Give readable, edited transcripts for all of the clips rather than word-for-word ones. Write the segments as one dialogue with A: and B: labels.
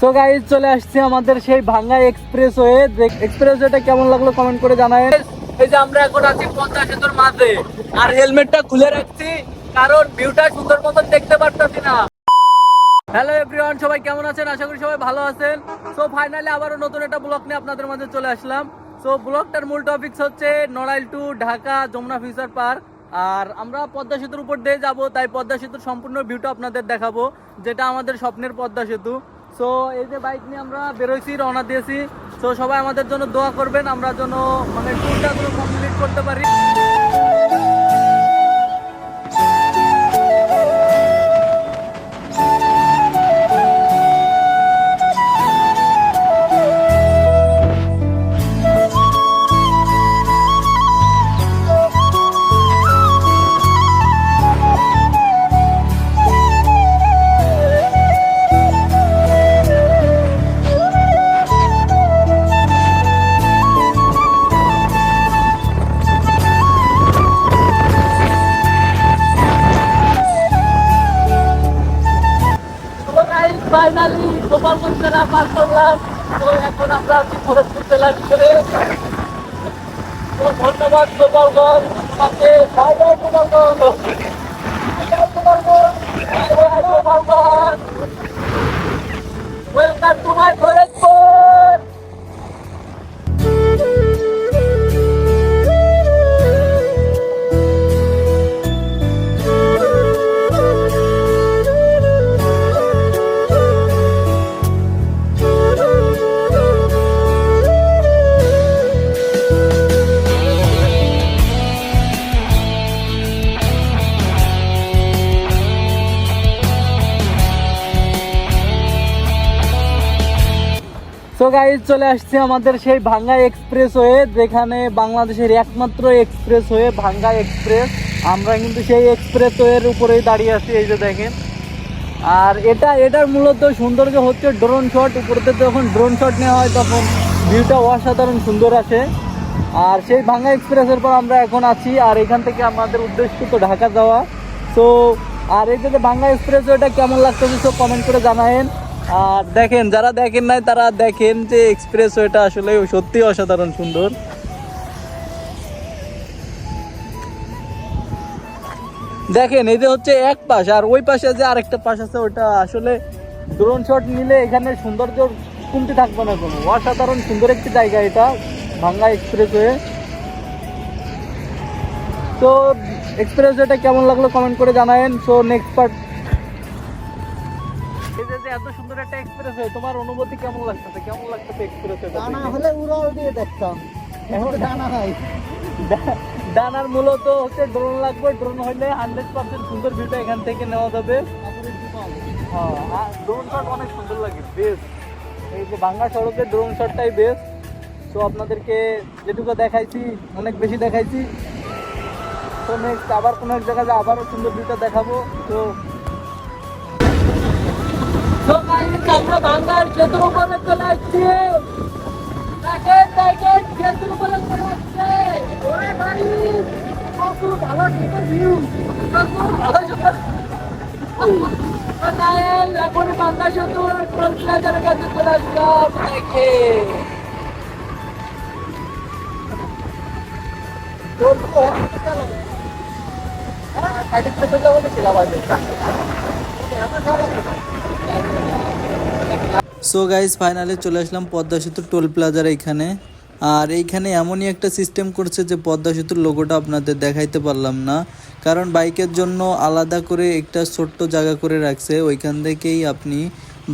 A: So guys চলে আসছে আমাদের সেই ভাঙ্গা এক্সপ্রেসওয়ে। এক্সপ্রেসওয়েটা কেমন লাগলো কমেন্ট করে জানায়েন। এই যে আমরা এখন আছি পদ্মা সেতুর মাঝে, আর হেলমেটটা খুলে রাখছি কারণ ভিউটা সুন্দর মতন দেখতে পারতাছি না। হ্যালো এভরিওয়ান, সবাই কেমন আছেন? আশা করি সবাই ভালো আছেন। সো ফাইনালি আবারও নতুন একটা ব্লগ নিয়ে আপনাদের মাঝে চলে আসলাম। সো ব্লগটার মূল টপিকস হচ্ছে Narail to Dhaka Jamuna future park. আর আমরা পদ্মা সেতুর উপর দিয়ে যাব, তাই পদ্মা সেতুর সম্পূর্ণ ভিউটা আপনাদের দেখাবো, যেটা আমাদের স্বপ্নের পদ্মা সেতু। সো এই যে বাইক নিয়ে আমরা বেরোইছি, রওনা দিয়েছি। সো সবাই আমাদের জন্য দোয়া করবেন, আমরা যেন ট্যুরটা কমপ্লিট করতে পারি। ফাইনালি গোপালগঞ্জ জেলা পার করলাম। তো এখন আমরা আছি ফরিদপুর জেলার ভিতরে। তো ধন্যবাদ গোপালগঞ্জ, আমাকে bye bye Gopalganj, welcome to my Faridpur. তো গাইজ চলে আসছে আমাদের সেই ভাঙ্গা এক্সপ্রেসওয়ে, যেখানে বাংলাদেশের একমাত্র এক্সপ্রেসওয়ে ভাঙ্গা এক্সপ্রেস। আমরা কিন্তু সেই এক্সপ্রেসওয়ের উপরেই দাঁড়িয়ে আছি, এই যে দেখেন। আর এটার মূলত সৌন্দর্য হচ্ছে ড্রোন শট। উপরেতে যখন ড্রোন শট নেওয়া হয় তখন ভিউটা অসাধারণ সুন্দর আসে। আর সেই ভাঙ্গা এক্সপ্রেসের পর আমরা এখন আছি, আর এখান থেকে আমাদের উদ্দেশ্য তো ঢাকা যাওয়া। সো আর এই যে ভাঙ্গা এক্সপ্রেসওয়েটা কেমন লাগতেছে সব কমেন্ট করে জানায়েন। আর দেখেন, যারা দেখেন নাই তারা দেখেন যে এক্সপ্রেসওয়েটা আসলে সত্যি অসাধারণ সুন্দর। দেখেন এই যে হচ্ছে এক পাশ, আর ওই পাশে যে আরেকটা পাশ আছে, ওটা আসলে ড্রোন শট নিলে এখানে সৌন্দর্য কমতে থাকবে না কোনো। অসাধারণ সুন্দর একটি জায়গা এটা ভাঙ্গা এক্সপ্রেসওয়ে। তো এক্সপ্রেসওয়েটা কেমন লাগলো কমেন্ট করে জানায়েন। সো নেক্সট পার্ট, এই যে এত সুন্দর একটা এক্সপ্রেসওয়ে, তোমার অনুভূতি কেমন লাগতেছে? কেমন লাগতেছে এক্সপ্রেসওয়ে?
B: ডানা হলে উড়াল দিয়ে দেখতাম, এখন ডানা নাই।
A: ডানার মূলত হচ্ছে ড্রোন লাগবে, ড্রোন হইলে 100% সুন্দর ভিউটা এখান থেকে নেওয়া যাবে। হ্যাঁ, ড্রোন শট অনেক সুন্দর লাগে, বেস্ট। এই যে ভাঙ্গা সড়কের ড্রোন শটটাই বেস্ট। তো আপনাদেরকে যেটুকু দেখাইছি অনেক বেশি দেখাইছি। তো নেক্সট আবার কোনো এক জায়গায় আবারও সুন্দর ভিউটা দেখাবো। তো আমরা ভাঙ্গার সেতুর উপরে চলে আসছি। দেখেন দেখেন সেতুর উপরে চলে আসছে। ওরে ভাই, কত ভালো সুন্দর ভিউ, কত ভালো সুন্দর। এখন ভাঙ্গা সেতুর টোল প্লাজার কাছে চলে আসলাম। দেখে
C: সো গাইজ ফাইনালি চলে আসলাম পদ্মা সেতুর টোল প্লাজার এইখানে। আর এইখানে এমনই একটা সিস্টেম করছে যে পদ্মা সেতুর লোগোটা আপনাদের দেখাইতে পারলাম না, কারণ বাইকের জন্য আলাদা করে একটা ছোট্ট জায়গা করে রাখছে। ওইখান থেকেই আপনি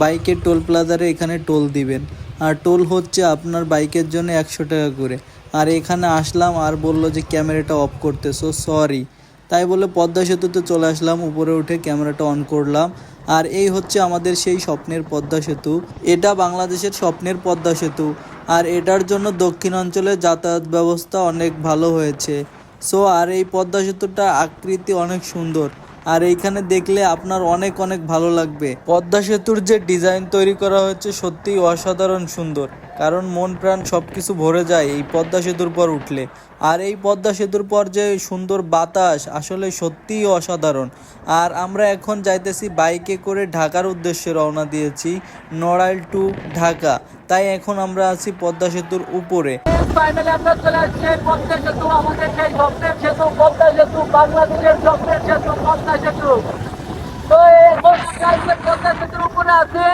C: বাইকের টোল প্লাজারে এখানে টোল দিবেন। আর টোল হচ্ছে আপনার বাইকের জন্য 100 টাকা করে। আর এখানে আসলাম আর বলল যে ক্যামেরাটা অফ করতে। সো সরি, তাই বলে পদ্মা সেতুতে চলে আসলাম, উপরে উঠে ক্যামেরাটা অন করলাম। আর এই হচ্ছে আমাদের সেই স্বপ্নের পদ্মা সেতু। এটা বাংলাদেশের স্বপ্নের পদ্মা সেতু। আর এটার জন্য দক্ষিণাঞ্চলের যাতায়াত ব্যবস্থা অনেক ভালো হয়েছে। সো আর এই পদ্মা সেতুটা আকৃতি অনেক সুন্দর। আর এইখানে দেখলে আপনার অনেক অনেক ভালো লাগবে। পদ্মা সেতুর যে ডিজাইন তৈরি করা হয়েছে সত্যিই অসাধারণ সুন্দর, কারণ মন প্রাণ সবকিছু ভরে যায় এই পদ্মা সেতুর পর উঠলে। আর এই পদ্মা সেতুর পর যে সুন্দর বাতাস আসলে সত্যিই অসাধারণ। আর আমরা এখন যাইতেছি বাইকে করে ঢাকার উদ্দেশ্যে রওনা দিয়েছি, নড়াইল টু ঢাকা। তাই এখন আমরা আছি পদ্মা সেতুর উপরে।
A: ফাইনালি আমরা চলে আসছি পদ্মা সেতু, আমাদের সেই স্বপ্নের সেতু পদ্মা সেতু, বাংলাদেশের স্বপ্নের সেতু পদ্মা সেতু। তো এখন আমরা এই পদ্মা সেতুর উপরে আছি।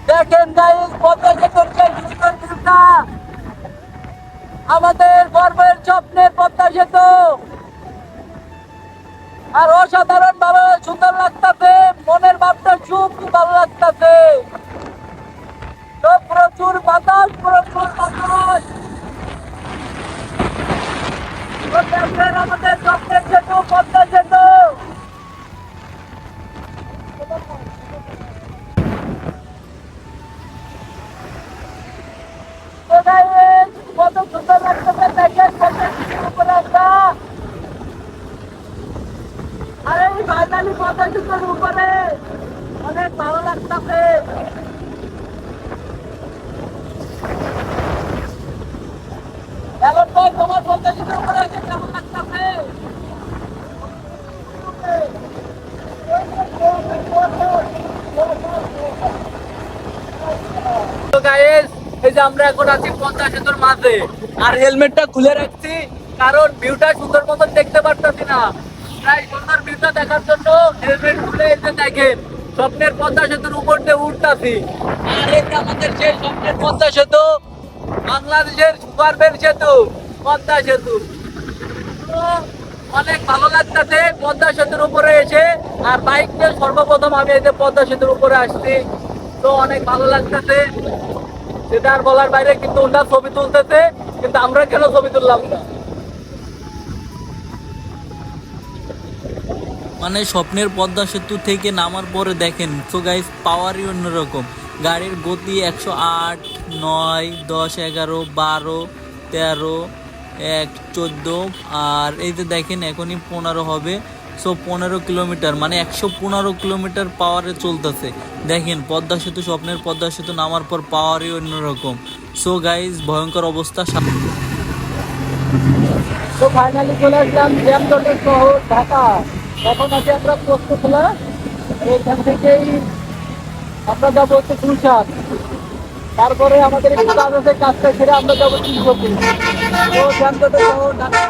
A: দেখেন গাইস পদ্মা সেতুর যে সুন্দর ভিউটা, আমাদের গর্বের স্বপ্নের পদ্মা সেতু। আর অসাধারণ ভাবে সুন্দর লাগতেছে, মনের ভাবটা খুব ভালো লাগতেছে। তো প্রচুর বাতাস, প্রচুর বাতাস। তো দেখেন আমাদের স্বপ্নের সেতু পদ্মা সেতু। তো guys, কত সুন্দর লাগতেছে দেখেন পদ্মা সেতুর উপরে আমরা। আরে এই ফাইনালি পদ্মা সেতুর উপরে অনেক ভালো লাগতেছে। এখন ভাই তোমার পদ্মা সেতুর উপরে এসে কেমন লাগতেছে? তো গাইস এই যে আমরা এখন আছি পদ্মা সেতুর মাঝে, আর হেলমেটটা খুলে রাখছি কারণ ভিউটা সুন্দর মতন দেখতে পারতেছি না। তাই সুন্দর ভিউটা দেখার জন্য হেলমেট খুলে এসে দেখেন স্বপ্নের পদ্মা সেতুর উপর দিয়ে উঠতাছি। আর এটা আমাদের সেই স্বপ্নের পদ্মা সেতু, বাংলাদেশের গর্বের সেতু পদ্মা সেতু। তো অনেক ভালো লাগতেছে পদ্মা সেতুর উপরে এসে। আর বাইক নিয়ে সর্বপ্রথম আমি এই যে পদ্মা সেতুর উপরে আসছি, তো অনেক ভালো লাগতেছে। সেটা আর বলার বাইরে, কিন্তু ওরা ছবি তুলতেছে, কিন্তু আমরা কেন ছবি তুললাম না?
C: মানে স্বপ্নের পদ্মা সেতু থেকে নামার পরে দেখেন তো গাইস পাওয়ারই অন্যরকম। গাড়ির গতি 108, 9, 10, 11, 12, 13, 1, 14, আর এই যে দেখেন এখনই 15 হবে। সো 15 কিলোমিটার মানে 115 কিলোমিটার পাওয়ারে চলতেছে। দেখেন পদ্মা সেতু, স্বপ্নের পদ্মা সেতু নামার পর পাওয়ারই অন্যরকম। সো গাইস ভয়ঙ্কর অবস্থা।
A: তো ফাইনালি চলে আসলাম জ্যামজটের শহর ঢাকা। এখন আছি আমরা পোস্তখোলা, এখান থেকেই আমরা যাবো হচ্ছে গুলশান। তারপরে আমাদের একটু কাজ আছে, কাজটা ছেড়ে আমরা যাবো তিনশো। তো জ্যামজটের শহর ঢাকা।